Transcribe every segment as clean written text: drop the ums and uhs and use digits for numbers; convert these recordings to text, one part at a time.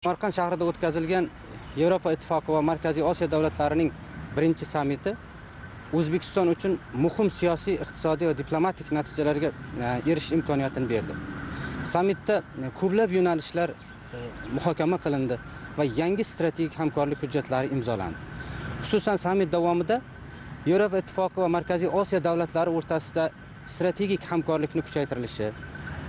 Samarqand shahrida o'tkazilgan Yevropa Ittifoqi va Markaziy Osiyo davlatlarining birinchi sammiti O'zbekiston uchun muhim siyosiy, iqtisodiy va diplomatik natijalarga erishish imkoniyatini berdi. Sammitda ko'plab yo'nalishlar muhokama qilindi va yangi strategik hamkorlik hujjatlari imzolandi. Xususan sammit davomida Yevropa Ittifoqi va Markaziy Osiyo davlatlari o'rtasida strategik hamkorlikni kuchaytirilishi,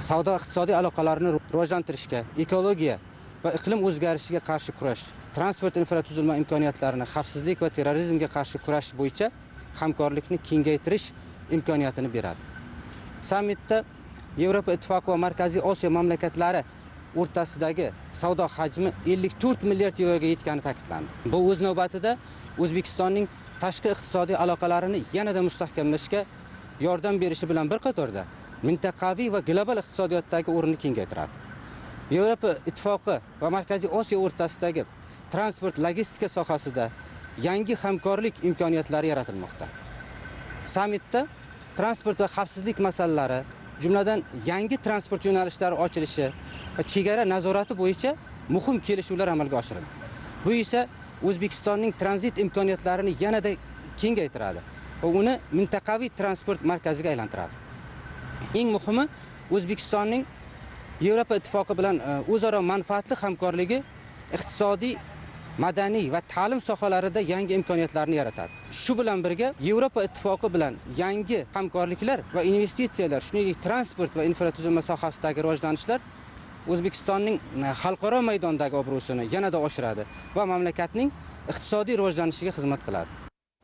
savdo-iqtisodiy aloqalarni rivojlantirishga, ekologiya va iqlim o'zgarishiga qarshi kurash, transport infratuzilma imkoniyatlarini, xavfsizlik va terrorizmga qarshi kurash bo'yicha hamkorlikni kengaytirish imkoniyatini beradi. Sammitda Yevropa Ittifoqi va Markaziy Osiyo mamlakatlari o'rtasidagi savdo hajmi 54 milliard yevroga yetgani ta'kidlandi. Bu o'z navbatida O'zbekistonning tashqi iqtisodiy aloqalarini yanada mustahkamlashga yordam berishi bilan bir qatorda mintaqaviy va global iqtisodiyotdagi o'rnini kengaytiradi. Yevropa Ittifoqi va Markaziy Osiyo o'rtasidagi transport logistika sohasida yangi hamkorlik imkoniyatlari yaratilmoqda. Sammitda transport va xavfsizlik masalalari, jumladan yangi transport yo'nalishlari ochilishi va chegara nazorati bo'yicha muhim kelishuvlar amalga oshirildi. Bu esa O'zbekistonning tranzit imkoniyatlarini yanada kengaytiradi va uni mintaqaviy transport markaziga aylantiradi. Eng muhimi, O'zbekistonning Yevropa Ittifoqi bilan o'zaro manfaatli hamkorligi iqtisodiy, madaniy va ta'lim sohalarida yangi imkoniyatlarni yaratadi. Shu bilan birga Yevropa Ittifoqi bilan yangi hamkorliklar va investitsiyalar, shuningdek transport va infratuzilma sohasidagi rivojlanishlar O'zbekistonning xalqaro maydondagi obro'sini yanada oshiradi va mamlakatning iqtisodiy rivojlanishiga xizmat qiladi.